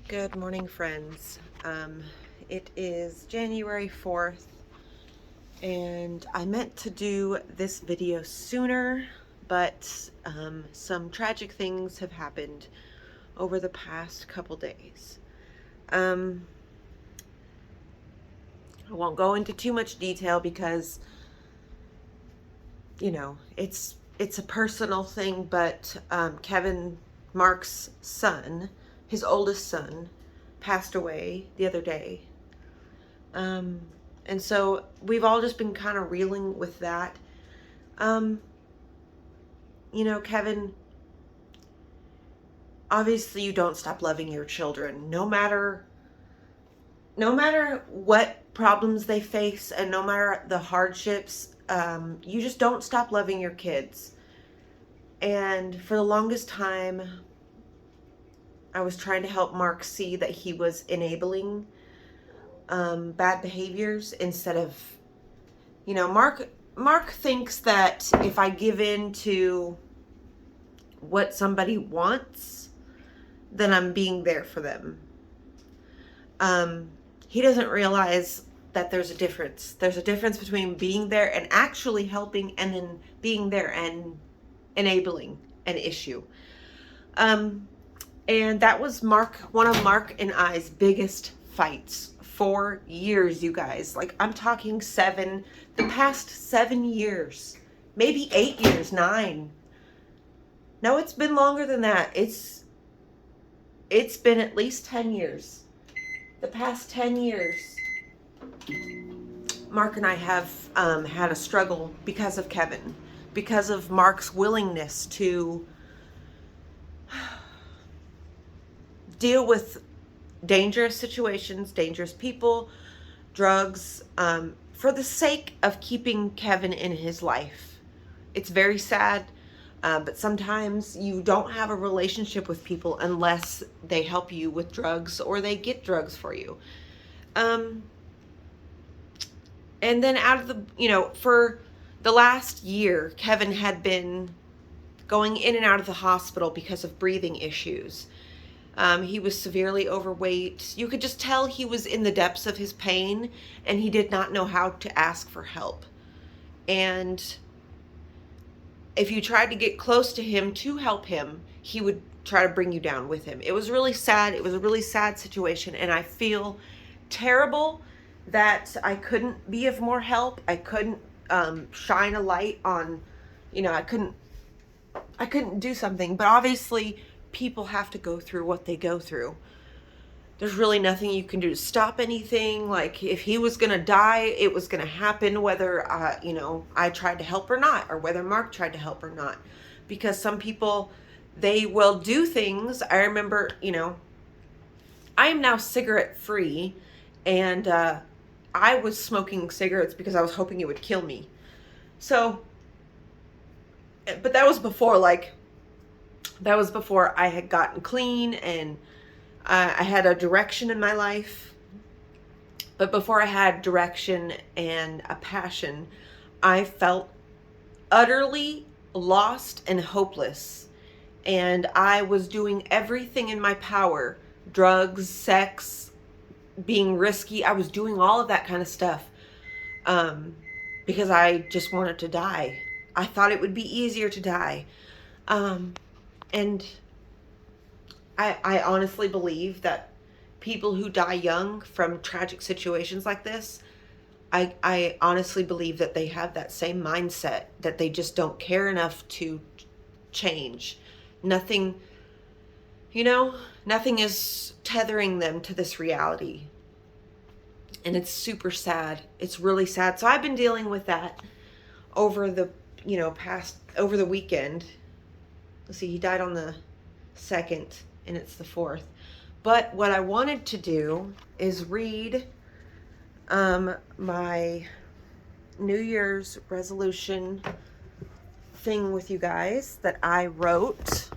Good morning, friends. It is January 4th, and I meant to do this video sooner, but some tragic things have happened over the past couple days. I won't go into too much detail because, it's a personal thing, but Kevin, Mark's son, his oldest son, passed away the other day. And so we've all just been kind of reeling with that. Kevin, obviously you don't stop loving your children, no matter what problems they face and no matter the hardships. You just don't stop loving your kids. And for the longest time, I was trying to help Mark see that he was enabling bad behaviors instead of, Mark thinks that if I give in to what somebody wants, then I'm being there for them. He doesn't realize that there's a difference. There's a difference between being there and actually helping and then being there and enabling an issue. And that was one of Mark and I's biggest fights for years, you guys. Like, I'm talking the past 7 years, maybe 8 years, 9. No, it's been longer than that. It's been at least 10 years. The past 10 years, Mark and I have had a struggle because of Kevin, because of Mark's willingness to deal with dangerous situations, dangerous people, drugs, for the sake of keeping Kevin in his life. It's very sad, but sometimes you don't have a relationship with people unless they help you with drugs or they get drugs for you. And then for the last year, Kevin had been going in and out of the hospital because of breathing issues. He was severely overweight. You could just tell he was in the depths of his pain and he did not know how to ask for help. And if you tried to get close to him to help him, he would try to bring you down with him. It was really sad. It was a really sad situation, and I feel terrible that I couldn't be of more help. I couldn't shine a light on, I couldn't do something, but obviously people have to go through what they go through. There's really nothing you can do to stop anything. Like, if he was going to die, it was going to happen whether, I tried to help or not, or whether Mark tried to help or not. Because some people, they will do things. I remember, I am now cigarette free, and I was smoking cigarettes because I was hoping it would kill me. So, but that was before, I had gotten clean and I had a direction in my life. But before I had direction and a passion, I felt utterly lost and hopeless. And I was doing everything in my power, drugs, sex, being risky. I was doing all of that kind of stuff because I just wanted to die. I thought it would be easier to die. And I honestly believe that people who die young from tragic situations like this, I honestly believe that they have that same mindset, that they just don't care enough to change. Nothing is tethering them to this reality. And it's super sad. It's really sad. So I've been dealing with that over the weekend. Let's see, he died on the 2nd, and it's the 4th. But what I wanted to do is read my New Year's resolution thing with you guys that I wrote.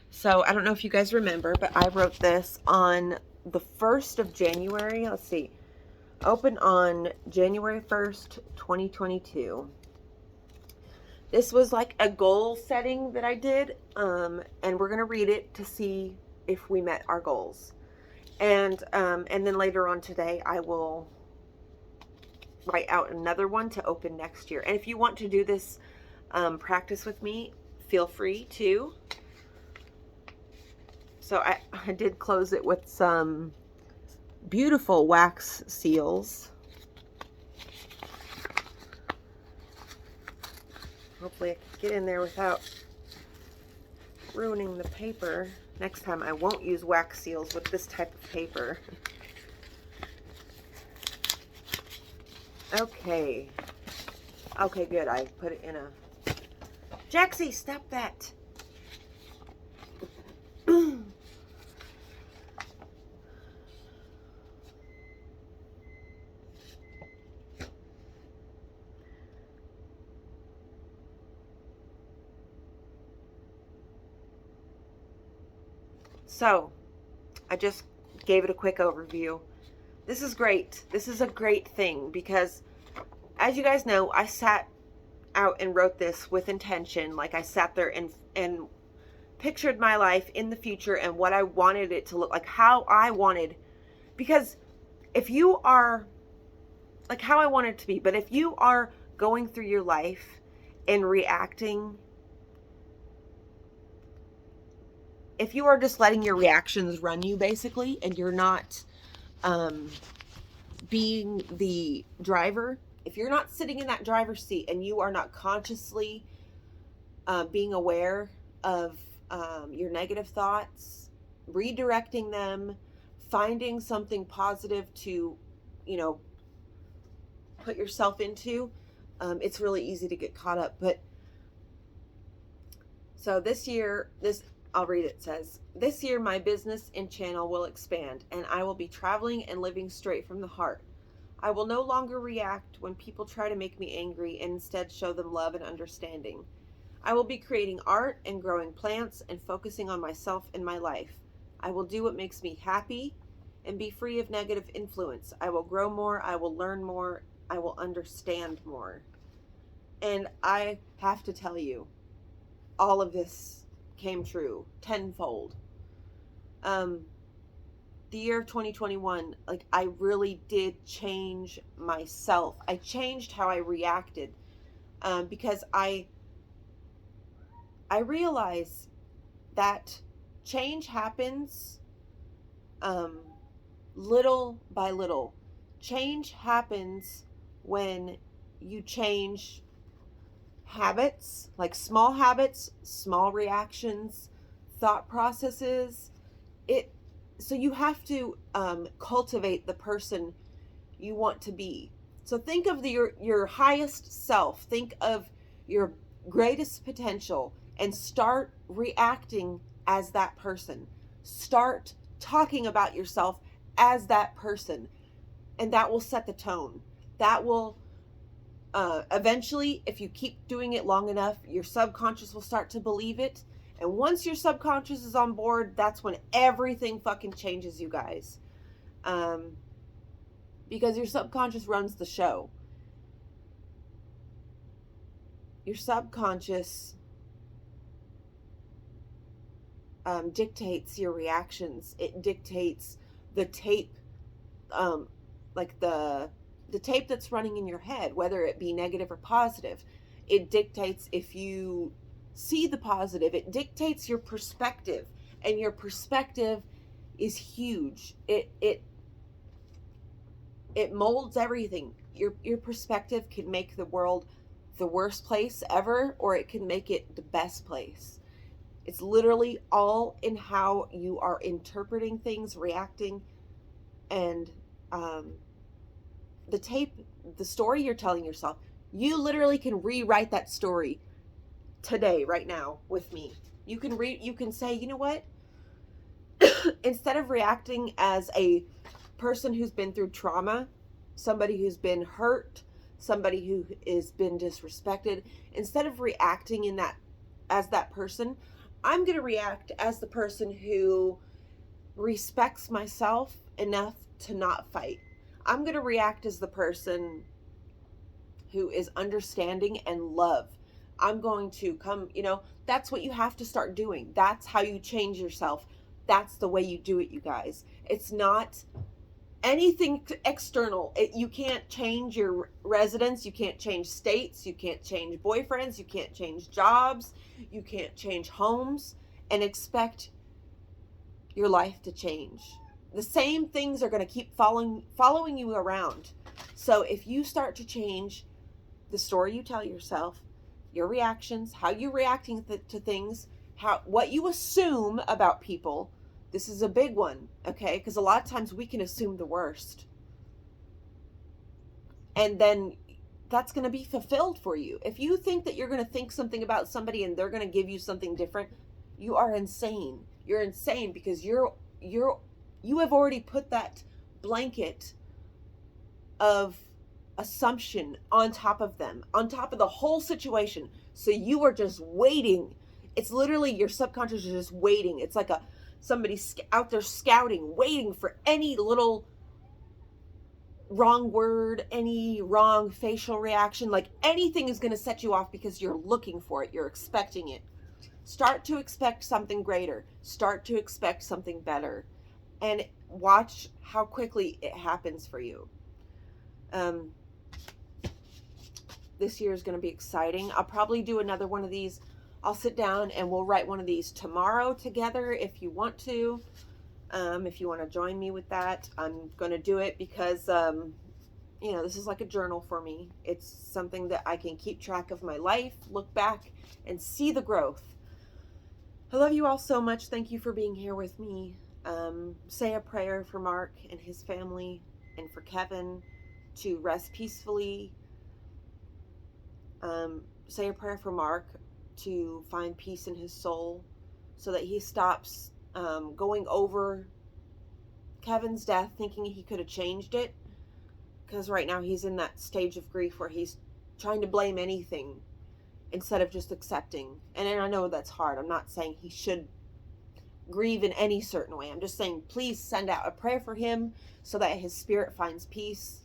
So I don't know if you guys remember, but I wrote this on the 1st of January. Let's see. Open on January 1st, 2022. This was like a goal setting that I did, and we're going to read it to see if we met our goals. And then later on today, I will write out another one to open next year. And if you want to do this practice with me, feel free to. So I did close it with some beautiful wax seals. Hopefully I can get in there without ruining the paper. Next time I won't use wax seals with this type of paper. Okay. Okay, good. I put it in a... Jaxie, stop that. So, I just gave it a quick overview. This is great. This is a great thing because, as you guys know, I sat out and wrote this with intention. Like, I sat there and pictured my life in the future and what I wanted it to look like, how I wanted, because if you are, like how I want it to be, but if you are going through your life and reacting, if you are just letting your reactions run you basically, and you're not being the driver, if you're not sitting in that driver's seat and you are not consciously being aware of your negative thoughts, redirecting them, finding something positive to, put yourself into, it's really easy to get caught up. But so this year, I'll read it. It says, "This year my business and channel will expand, and I will be traveling and living straight from the heart. I will no longer react when people try to make me angry and instead show them love and understanding. I will be creating art and growing plants and focusing on myself and my life. I will do what makes me happy and be free of negative influence. I will grow more. I will learn more. I will understand more." And I have to tell you, all of this came true tenfold. The year of 2021, like, I really did change myself. I changed how I reacted, because I realize that change happens little by little. Change happens when you change habits, like small habits, small reactions, thought processes. So you have to cultivate the person you want to be. So think of your highest self. Think of your greatest potential and start reacting as that person. Start talking about yourself as that person, and that will set the tone. That will eventually, if you keep doing it long enough, your subconscious will start to believe it. And once your subconscious is on board, that's when everything fucking changes, you guys. Because your subconscious runs the show. Your subconscious dictates your reactions. It dictates the tape, like the tape that's running in your head, whether it be negative or positive. It dictates if you see the positive. It dictates your perspective, and your perspective is huge. It molds everything. Your perspective can make the world the worst place ever, or it can make it the best place. It's literally all in how you are interpreting things, reacting, and the story you're telling yourself. You literally can rewrite that story today, right now, with me. You can say, you know what? Instead of reacting as a person who's been through trauma, somebody who's been hurt, somebody who has been disrespected, instead of reacting as that person, I'm going to react as the person who respects myself enough to not fight. I'm going to react as the person who is understanding and love. I'm going to come, that's what you have to start doing. That's how you change yourself. that's the way you do it, you guys. It's not anything external. You can't change your residence, you can't change states, you can't change boyfriends, you can't change jobs, you can't change homes and expect your life to change. The same things are going to keep following you around. So if you start to change the story you tell yourself, your reactions, how you're reacting to things, what you assume about people, this is a big one, okay? Because a lot of times we can assume the worst. And then that's going to be fulfilled for you. If you think that you're going to think something about somebody and they're going to give you something different, you are insane. You're insane because you have already put that blanket of assumption on top of them, on top of the whole situation. So you are just waiting. It's literally your subconscious is just waiting. It's like somebody out there scouting, waiting for any little wrong word, any wrong facial reaction. Like anything is going to set you off because you're looking for it. You're expecting it. Start to expect something greater. Start to expect something better. And watch how quickly it happens for you. This year is going to be exciting. I'll probably do another one of these. I'll sit down and we'll write one of these tomorrow together if you want to. If you want to join me with that, I'm going to do it because, this is like a journal for me. It's something that I can keep track of my life, look back, and see the growth. I love you all so much. Thank you for being here with me. Say a prayer for Mark and his family and for Kevin to rest peacefully. Say a prayer for Mark to find peace in his soul so that he stops going over Kevin's death thinking he could have changed it, because right now he's in that stage of grief where he's trying to blame anything instead of just accepting. And I know that's hard. I'm not saying he should grieve in any certain way. I'm just saying please send out a prayer for him so that his spirit finds peace.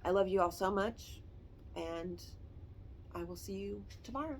I love you all so much, and I will see you tomorrow.